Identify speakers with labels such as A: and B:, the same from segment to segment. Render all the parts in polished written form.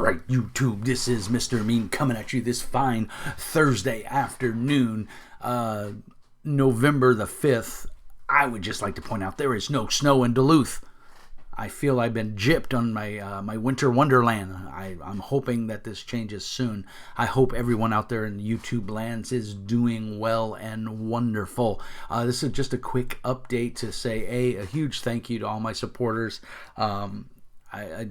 A: Alright, YouTube, this is Mr. Mean coming at you this fine Thursday afternoon, November the 5th. I would just like to point out there is no snow in Duluth. I feel I've been gypped on my winter wonderland. I'm hoping that this changes soon. I hope everyone out there in YouTube lands is doing well and wonderful. This is just a quick update to say a huge thank you to all my supporters. I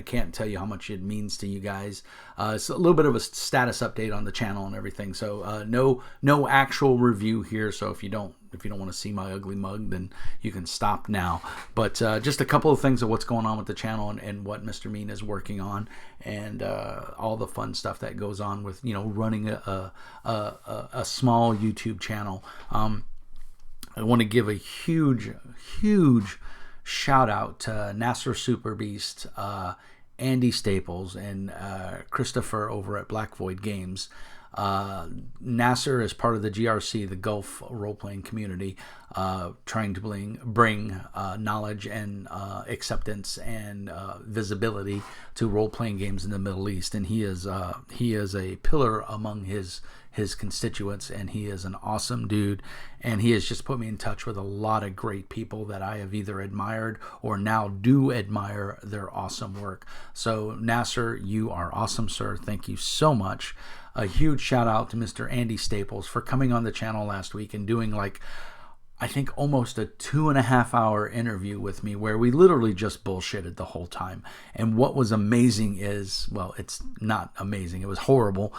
A: can't tell you how much it means to you guys. It's a little bit of a status update on the channel and everything. So no actual review here. So if you don't want to see my ugly mug, then you can stop now. But just a couple of things of what's going on with the channel and what Mr. Mean is working on, and all the fun stuff that goes on with running a small YouTube channel. I want to give a huge shout out to Nasser Super Beast, Andy Staples, and Christopher over at Black Void Games. Nasser is part of the GRC, the Gulf role-playing community, trying to bring knowledge and acceptance and visibility to role-playing games in the Middle East. And he is a pillar among his constituents, and he is an awesome dude, and he has just put me in touch with a lot of great people that I have either admired or now do admire their awesome work. So Nasser, you are awesome, sir. Thank you so much. A huge shout out to Mr. Andy Staples for coming on the channel last week and doing I think almost a 2.5 hour interview with me where we literally just bullshitted the whole time. And what was amazing is, well, it's not amazing, it was horrible.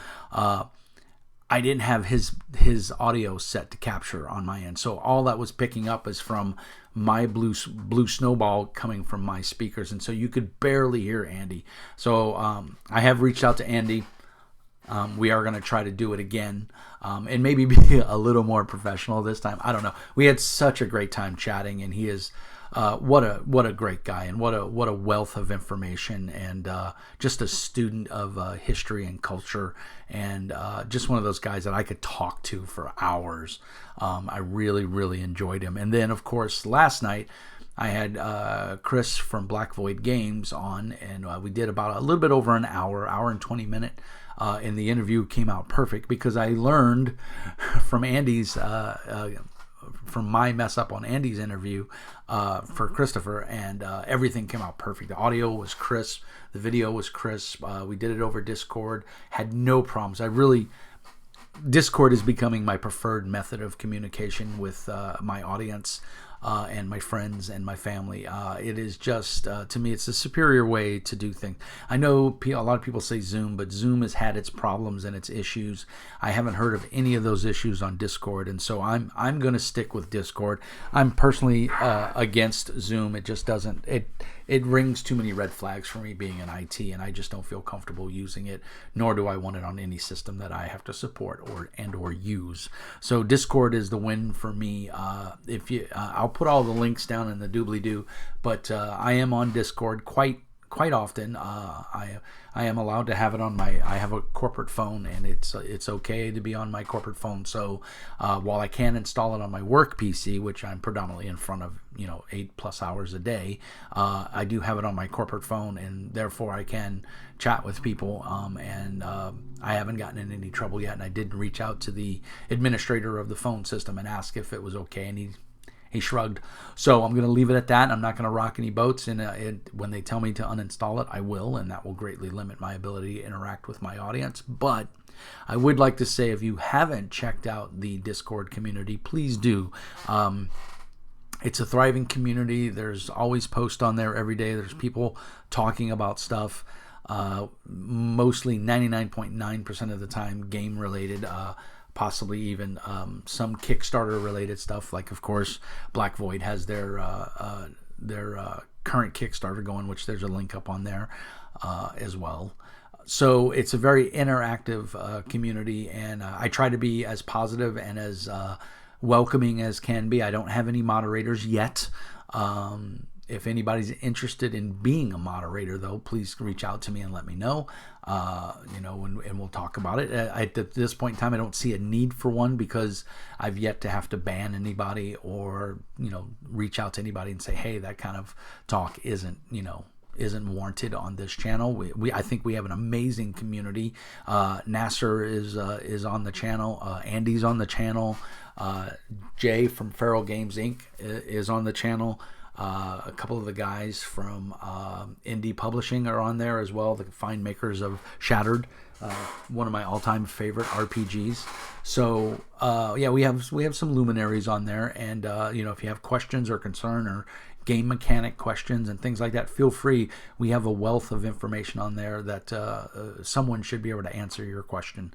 A: I didn't have his audio set to capture on my end, so all that was picking up is from my blue snowball coming from my speakers, and so you could barely hear Andy. So I have reached out to Andy. We are going to try to do it again, and maybe be a little more professional this time. I don't know. We had such a great time chatting, and he is what a great guy, and what a wealth of information, and just a student of history and culture, and just one of those guys that I could talk to for hours. I really enjoyed him. And then of course last night I had Chris from Black Void Games on, and we did about a little bit over an hour and 20 minutes. And the interview came out perfect because I learned from Andy's from my mess up on Andy's interview for Christopher, and everything came out perfect. The audio was crisp, the video was crisp. We did it over Discord, had no problems. Discord is becoming my preferred method of communication with my audience and my friends and my family. It is just, to me, it's a superior way to do things. I know a lot of people say Zoom, but Zoom has had its problems and its issues. I haven't heard of any of those issues on Discord, and so I'm going to stick with Discord. I'm personally against Zoom. It just doesn't, it rings too many red flags for me being in IT, and I just don't feel comfortable using it, nor do I want it on any system that I have to support or use. So Discord is the win for me. I'll put all the links down in the doobly-doo, but I am on Discord quite often. I am allowed to have it on I have a corporate phone, and it's okay to be on my corporate phone. So while I can install it on my work PC, which I'm predominantly in front of 8+ hours a day, I do have it on my corporate phone, and therefore I can chat with people, and I haven't gotten in any trouble yet. And I did reach out to the administrator of the phone system and ask if it was okay, and he shrugged. So I'm going to leave it at that. I'm not going to rock any boats, and when they tell me to uninstall it, I will, and that will greatly limit my ability to interact with my audience. But I would like to say, if you haven't checked out the Discord community, please do. It's a thriving community. There's always posts on there every day. There's people talking about stuff, mostly 99.9% of the time game related, possibly even some Kickstarter related stuff. Like, of course, Black Void has their current Kickstarter going, which there's a link up on there as well. So it's a very interactive community, and I try to be as positive and as welcoming as can be. I don't have any moderators yet. If anybody's interested in being a moderator, though, please reach out to me and let me know. And we'll talk about it. At this point in time, I don't see a need for one because I've yet to have to ban anybody or reach out to anybody and say, hey, that kind of talk isn't isn't warranted on this channel. I think we have an amazing community. Nasser is on the channel. Andy's on the channel. Jay from Feral Games Inc. is on the channel. A couple of the guys from Indie Publishing are on there as well, the fine makers of Shattered, one of my all-time favorite RPGs. So yeah, we have some luminaries on there, and you know, if you have questions or concern or game mechanic questions and things like that, feel free. We have a wealth of information on there that someone should be able to answer your question.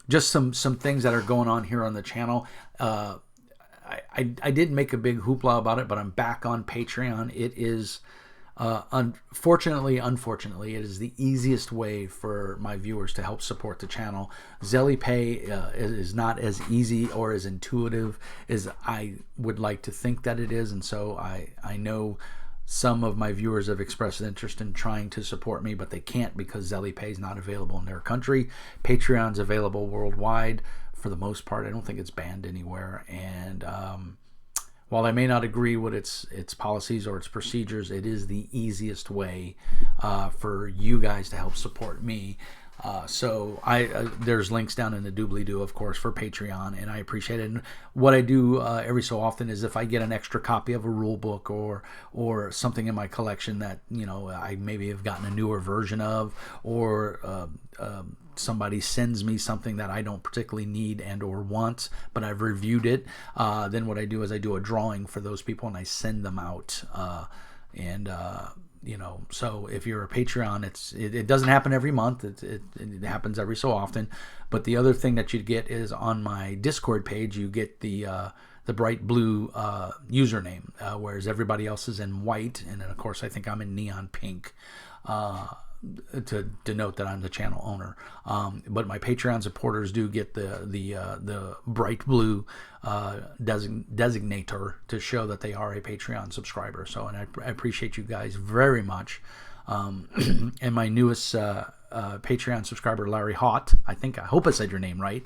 A: Just some things that are going on here on the channel. I didn't make a big hoopla about it, but I'm back on Patreon. It is, unfortunately, it is the easiest way for my viewers to help support the channel. ZellyPay is not as easy or as intuitive as I would like to think that it is, and so I know some of my viewers have expressed interest in trying to support me, but they can't because ZellyPay is not available in their country. Patreon's available worldwide. For the most part, I don't think it's banned anywhere, and while I may not agree with its policies or its procedures, it is the easiest way for you guys to help support me. So there's links down in the doobly-doo, of course, for Patreon, and I appreciate it. And what I do every so often is if I get an extra copy of a rule book or something in my collection that, you know, I maybe have gotten a newer version of, or somebody sends me something that I don't particularly need and or want, but I've reviewed it, then what I do is I do a drawing for those people and I send them out. You know, so if you're a Patreon, it doesn't happen every month. It happens every so often. But the other thing that you get is on my Discord page, you get the bright blue username, whereas everybody else is in white, and then of course I think I'm in neon pink. To denote that I'm the channel owner, but my Patreon supporters do get the bright blue designator to show that they are a Patreon subscriber. So, and I appreciate you guys very much. And my newest Patreon subscriber, Larry Hott, I hope I said your name right.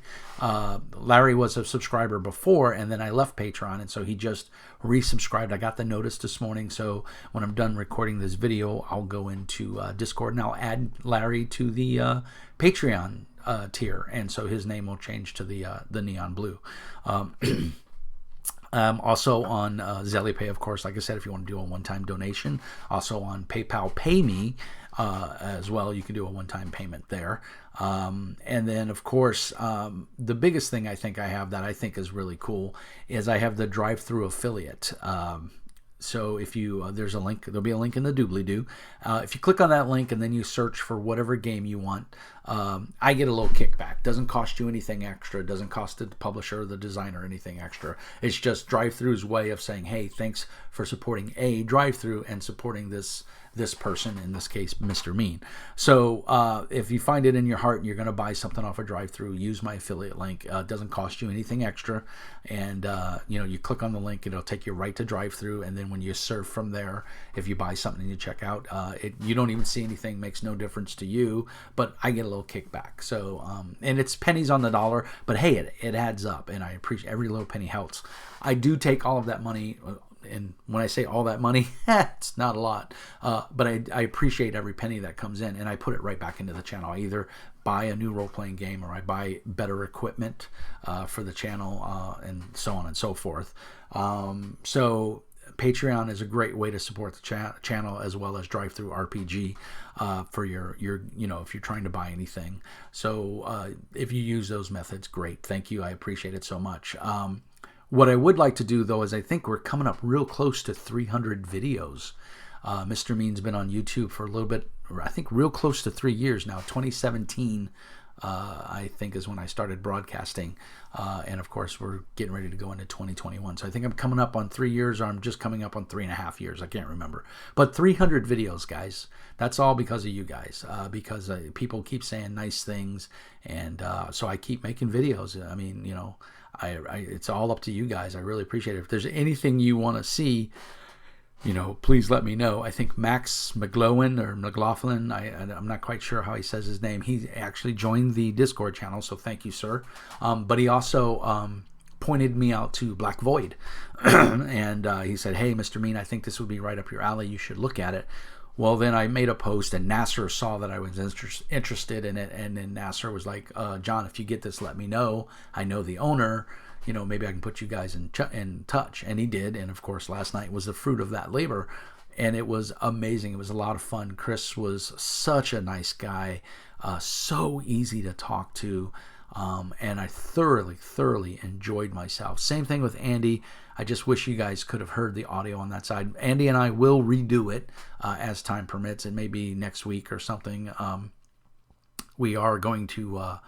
A: Larry was a subscriber before, and then I left Patreon, and so he just resubscribed. I got the notice this morning, so when I'm done recording this video, I'll go into Discord and I'll add Larry to the Patreon tier, and so his name will change to the neon blue. Also on ZellyPay, of course, like I said, if you want to do a one-time donation. Also on PayPal Pay Me as well, you can do a one-time payment there. And then, of course, the biggest thing I think I have that I think is really cool is I have the drive-through affiliate. So if you, there's a link, there'll be a link in the doobly-doo. If you click on that link and then you search for whatever game you want, I get a little kickback. Doesn't cost you anything extra. Doesn't cost the publisher or the designer anything extra. It's just drive-through's way of saying, hey, thanks for supporting a drive-through and supporting this person, in this case, Mr. Mean. So if you find it in your heart and you're going to buy something off a drive-through, use my affiliate link. It doesn't cost you anything extra. And, you know, you click on the link, it'll take you right to drive-through. And then when you surf from there, if you buy something and you check out, you don't even see anything, makes no difference to you, but I get a little kickback. So, and it's pennies on the dollar, but hey, it adds up, and I appreciate every little penny helps. I do take all of that money, and when I say all that money, it's not a lot, but I appreciate every penny that comes in, and I put it right back into the channel. I either buy a new role-playing game or I buy better equipment for the channel, and so on and so forth. So Patreon is a great way to support the channel, as well as Drive-Thru RPG for your you know, if you're trying to buy anything. So if you use those methods, great. Thank you. I appreciate it so much. What I would like to do, though, is I think we're coming up real close to 300 videos. Mr. Mean's been on YouTube for a little bit, I think real close to 3 years now. 2017, I think, is when I started broadcasting. And, of course, we're getting ready to go into 2021. So I think I'm coming up on 3 years, or I'm just coming up on 3.5 years. I can't remember. But 300 videos, guys. That's all because of you guys, because people keep saying nice things. And so I keep making videos. I mean, you know, it's all up to you guys. I really appreciate it. If there's anything you want to see, you know, please let me know. I think Max McLaughlin or McLaughlin, I'm not quite sure how he says his name. He actually joined the Discord channel, so thank you, sir. But he also pointed me out to Black Void. And he said, hey, Mr. Mean, I think this would be right up your alley. You should look at it. Well, then I made a post, and Nasser saw that I was interested in it, and then Nasser was like, John, if you get this, let me know. I know the owner. Maybe I can put you guys in touch. And he did. And of course, last night was the fruit of that labor. And it was amazing. It was a lot of fun. Chris was such a nice guy, so easy to talk to. And I thoroughly enjoyed myself. Same thing with Andy. I just wish you guys could have heard the audio on that side. Andy and I will redo it as time permits. It may be next week or something. We are going to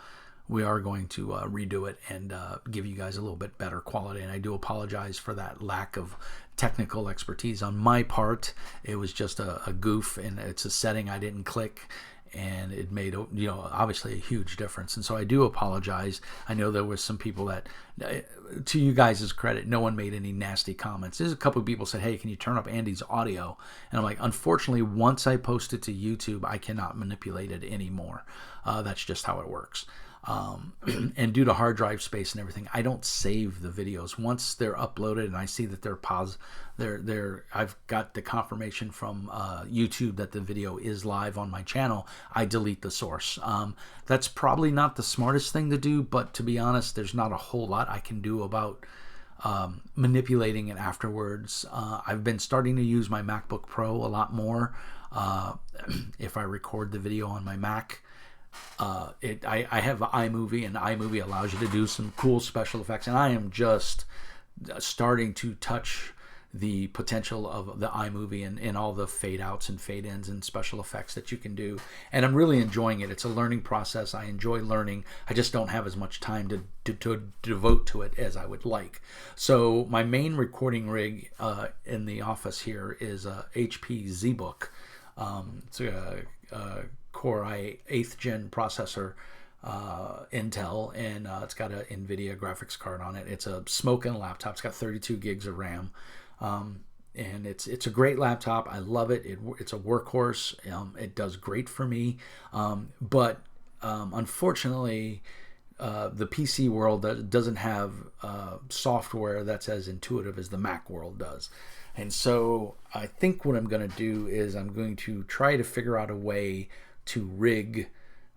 A: redo it and give you guys a little bit better quality. And I do apologize for that lack of technical expertise on my part. It was just a goof, and it's a setting I didn't click, and it made obviously a huge difference. And so I do apologize. I know there was some people that, to you guys' credit, no one made any nasty comments. There's a couple of people said, hey, can you turn up Andy's audio? And I'm like, unfortunately, once I post it to YouTube, I cannot manipulate it anymore. That's just how it works. And due to hard drive space and everything, I don't save the videos. Once they're uploaded and I see that I've got the confirmation from YouTube that the video is live on my channel, I delete the source. That's probably not the smartest thing to do, but to be honest, there's not a whole lot I can do about manipulating it afterwards. I've been starting to use my MacBook Pro a lot more. If I record the video on my Mac, I have iMovie, and iMovie allows you to do some cool special effects, and I am just starting to touch the potential of the iMovie and all the fade outs and fade ins and special effects that you can do, and I'm really enjoying it. It's a learning process. I enjoy learning. I just don't have as much time to devote to it as I would like. So my main recording rig in the office here is a HP ZBook. It's a Core i 8th gen processor, Intel, and it's got an NVIDIA graphics card on it. It's a smoking laptop. It's got 32 gigs of RAM, and it's a great laptop. I love it. It's a workhorse. It does great for me, but unfortunately, the PC world doesn't have software that's as intuitive as the Mac world does. And so I think what I'm going to do is I'm going to try to figure out a way to rig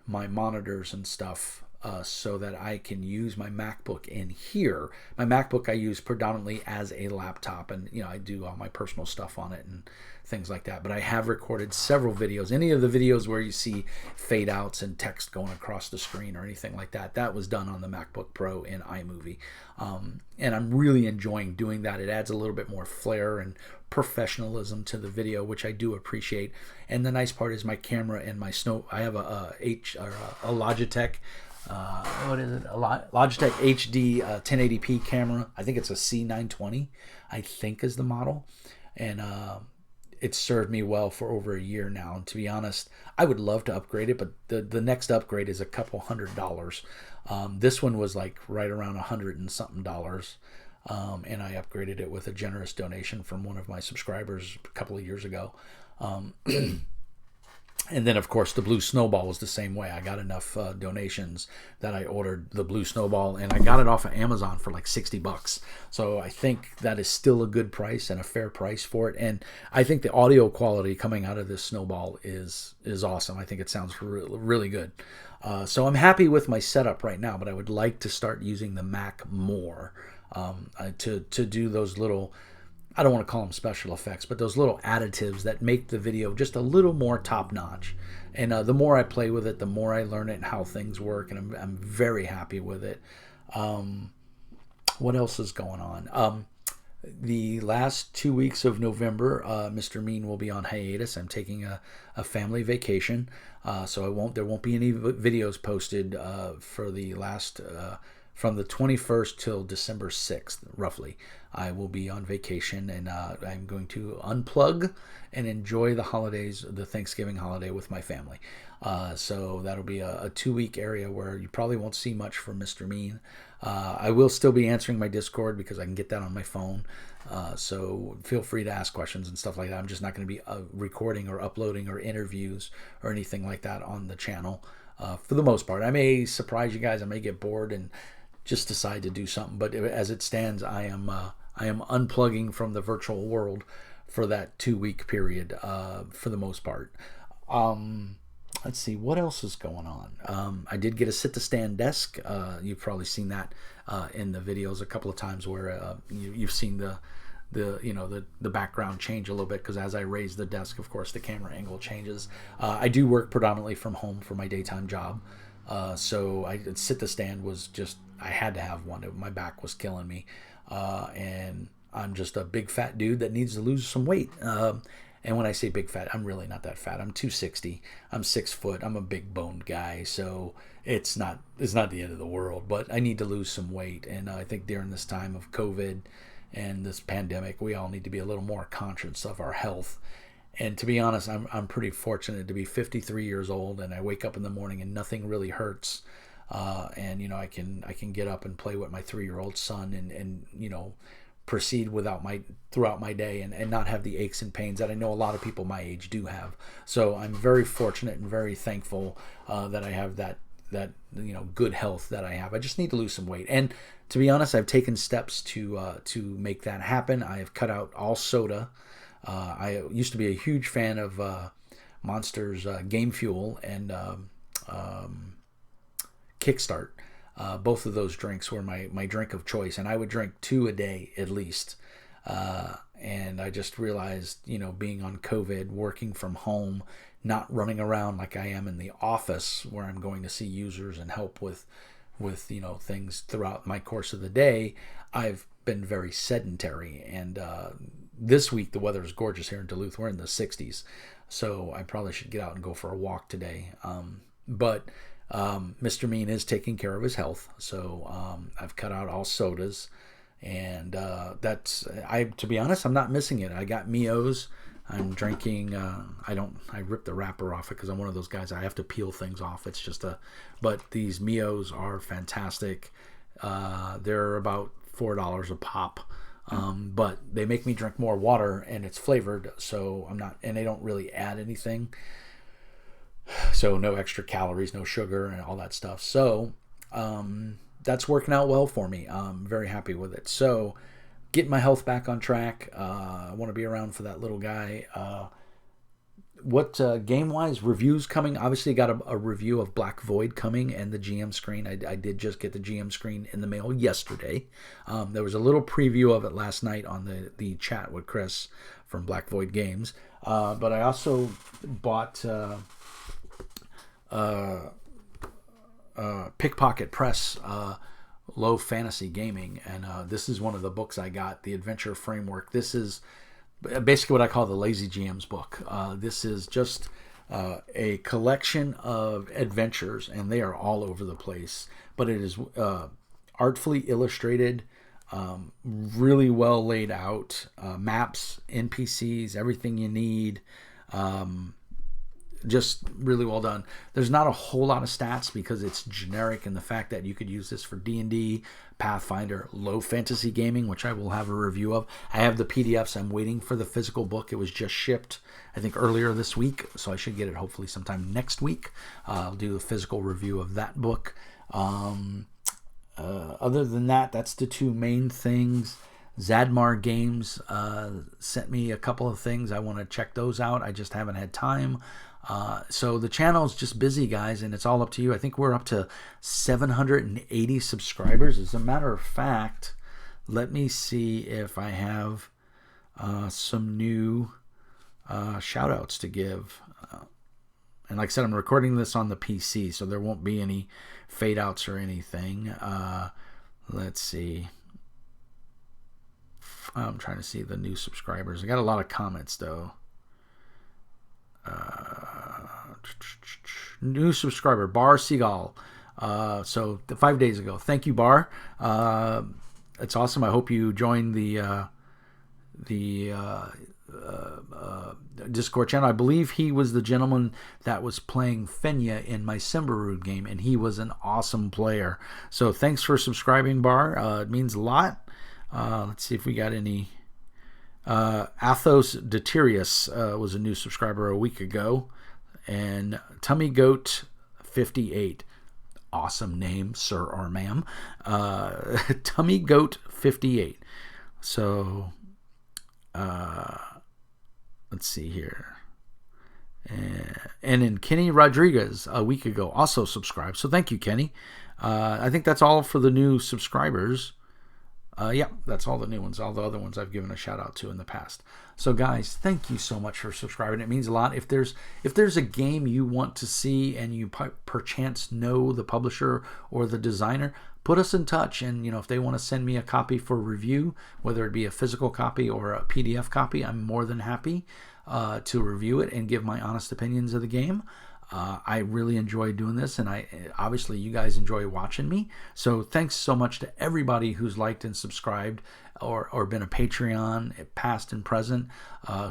A: my monitors and stuff so that I can use my MacBook in here. My MacBook I use predominantly as a laptop, and I do all my personal stuff on it and things like that. But I have recorded several videos. Any of the videos where you see fade outs and text going across the screen or anything like that, that was done on the MacBook Pro in iMovie. And I'm really enjoying doing that. It adds a little bit more flair and professionalism to the video, which I do appreciate. And the nice part is my camera and my I have a Logitech. What is it? A Logitech HD 1080p camera. I think it's a C920. I think is the model, and it's served me well for over a year now. And to be honest, I would love to upgrade it, but the next upgrade is a couple $100. This one was like right around $100 and something. And I upgraded it with a generous donation from one of my subscribers a couple of years ago. And then, of course, the Blue Snowball was the same way. I got enough donations that I ordered the Blue Snowball, and I got it off of Amazon for like $60. So I think that is still a good price and a fair price for it. And I think the audio quality coming out of this Snowball is awesome. I think it sounds really good. So I'm happy with my setup right now, but I would like to start using the Mac more to do those little, I don't want to call them special effects, but those little additives that make the video just a little more top-notch. And the more I play with it, the more I learn it and how things work, and I'm very happy with it. What else is going on? The last 2 weeks of November, Mr. Mean will be on hiatus. I'm taking a family vacation, so there won't be any videos posted for the last from the 21st till December 6th, roughly. I will be on vacation, and I'm going to unplug and enjoy the holidays, the Thanksgiving holiday with my family. So that'll be a 2-week area where you probably won't see much from Mr. Mean. I will still be answering my Discord because I can get that on my phone. So feel free to ask questions and stuff like that. I'm just not going to be recording or uploading or interviews or anything like that on the channel for the most part. I may surprise you guys. I may get bored and just decide to do something. But as it stands, I am unplugging from the virtual world for that 2 week period, for the most part. Let's see what else is going on. I did get a sit-to-stand desk. You've probably seen that in the videos a couple of times, where you've seen the background change a little bit, because as I raise the desk, of course, the camera angle changes. I do work predominantly from home for my daytime job, so sit-to-stand was just, I had to have one. My back was killing me, and I'm just a big fat dude that needs to lose some weight. And when I say big fat, I'm really not that fat. I'm 260. I'm 6 foot. I'm a big boned guy, so it's not the end of the world. But I need to lose some weight, and I think during this time of COVID and this pandemic, we all need to be a little more conscious of our health. And to be honest, I'm pretty fortunate to be 53 years old, and I wake up in the morning and nothing really hurts. And I can get up and play with my 3-year-old son, and proceed throughout my day, and not have the aches and pains that I know a lot of people my age do have. So I'm very fortunate and very thankful that I have that good health that I have. I just need to lose some weight, and to be honest, I've taken steps to make that happen. I have cut out all soda. I used to be a huge fan of Monster's Game Fuel and Kickstart. Both of those drinks were my drink of choice, and I would drink 2 a day at least. And I just realized, being on COVID, working from home, not running around like I am in the office where I'm going to see users and help with things throughout my course of the day, I've been very sedentary. And this week the weather is gorgeous here in Duluth. We're in the 60s, so I probably should get out and go for a walk today. But Mr. Mean is taking care of his health, so I've cut out all sodas, and to be honest, I'm not missing it. I got Mio's. I'm drinking. I rip the wrapper off it because I'm one of those guys. I have to peel things off. It's just but these Mio's are fantastic. They're about $4 a pop. But they make me drink more water, and it's flavored, so I'm not, and they don't really add anything. So no extra calories, no sugar, and all that stuff. So that's working out well for me. I'm very happy with it. So getting my health back on track. I want to be around for that little guy. What game-wise reviews coming? Obviously got a review of Black Void coming, and the GM screen. I did just get the GM screen in the mail yesterday. There was a little preview of it last night on the chat with Chris from Black Void Games. But I also bought Pickpocket Press, Low Fantasy Gaming, and this is one of the books I got, the Adventure Framework. This is basically what I call the Lazy GM's book. This is just a collection of adventures, and they are all over the place, but it is artfully illustrated, really well laid out, maps, NPCs, everything you need. Just really well done. There's not a whole lot of stats because it's generic, and the fact that you could use this for D&D, Pathfinder, low fantasy gaming, which I will have a review of. I have the PDFs. I'm waiting for the physical book. It was just shipped, I think, earlier this week, so I should get it hopefully sometime next week. I'll do a physical review of that book. Other than that, that's the two main things. Zadmar Games sent me a couple of things. I want to check those out. I just haven't had time. So the channel's just busy, guys, and it's all up to you. I think we're up to 780 subscribers. As a matter of fact, let me see if I have some new shout outs to give. And like I said, I'm recording this on the PC, so there won't be any fade outs or anything. Let's see. I'm trying to see the new subscribers. I got a lot of comments, though. New subscriber, Bar Seagull. So 5 days ago. Thank you, Bar. It's awesome. I hope you joined the Discord channel. I believe he was the gentleman that was playing Fenya in my Simbarud game, and he was an awesome player. So thanks for subscribing, Bar. It means a lot. Let's see if we got any. Athos Deterius was a new subscriber a week ago, and Tummy Goat 58, awesome name, sir or ma'am. Tummy Goat 58. So let's see here. And then Kenny Rodriguez a week ago also subscribed. So thank you, Kenny. I think that's all for the new subscribers. Yeah, that's all the new ones. All the other ones I've given a shout out to in the past. So guys, thank you so much for subscribing. It means a lot. If there's a game you want to see and you perchance know the publisher or the designer, put us in touch. And if they want to send me a copy for review, whether it be a physical copy or a PDF copy, I'm more than happy to review it and give my honest opinions of the game. I really enjoy doing this, and obviously you guys enjoy watching me. So thanks so much to everybody who's liked and subscribed or been a Patreon, past and present,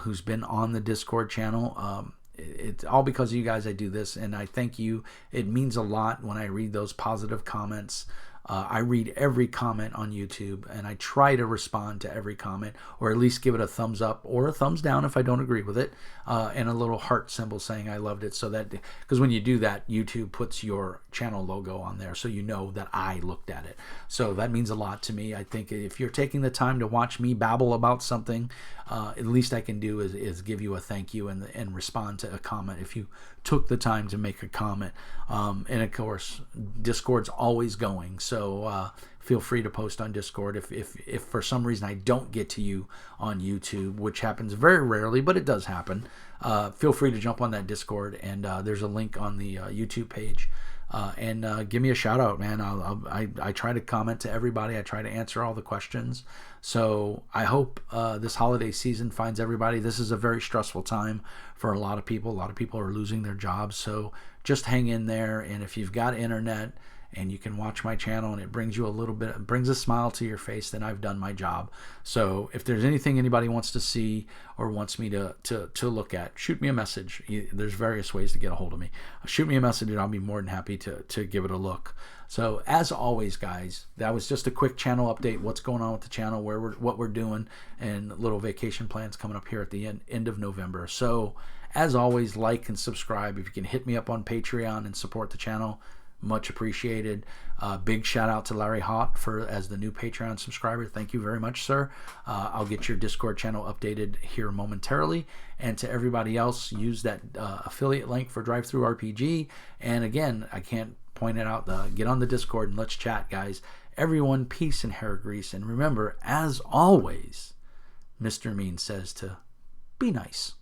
A: who's been on the Discord channel. It's all because of you guys I do this, and I thank you. It means a lot when I read those positive comments. I read every comment on YouTube, and I try to respond to every comment, or at least give it a thumbs up or a thumbs down if I don't agree with it, and a little heart symbol saying I loved it, so that, because when you do that, YouTube puts your channel logo on there, so you know that I looked at it. So that means a lot to me. I think if you're taking the time to watch me babble about something, at least I can do is give you a thank you and respond to a comment if you took the time to make a comment. And of course, Discord's always going, so feel free to post on Discord. If for some reason I don't get to you on YouTube, which happens very rarely, but it does happen, feel free to jump on that Discord, and there's a link on the YouTube page. And give me a shout out, man. I try to comment to everybody. I try to answer all the questions. So I hope this holiday season finds everybody. This is a very stressful time for a lot of people. A lot of people are losing their jobs. So just hang in there. And if you've got internet and you can watch my channel and it brings you brings a smile to your face, then I've done my job. So if there's anything anybody wants to see or wants me to look at, shoot me a message. There's various ways to get a hold of me. Shoot me a message and I'll be more than happy to give it a look. So as always, guys, that was just a quick channel update. What's going on with the channel, what we're doing, and little vacation plans coming up here at the end of November. So as always, like and subscribe. If you can hit me up on Patreon and support the channel, much appreciated. Big shout out to Larry Hott as the new Patreon subscriber. Thank you very much, sir. I'll get your Discord channel updated here momentarily. And to everybody else, use that affiliate link for DriveThruRPG. And again, I can't point it out. Get on the Discord and let's chat, guys. Everyone, peace and hair grease. And remember, as always, Mr. Mean says to be nice.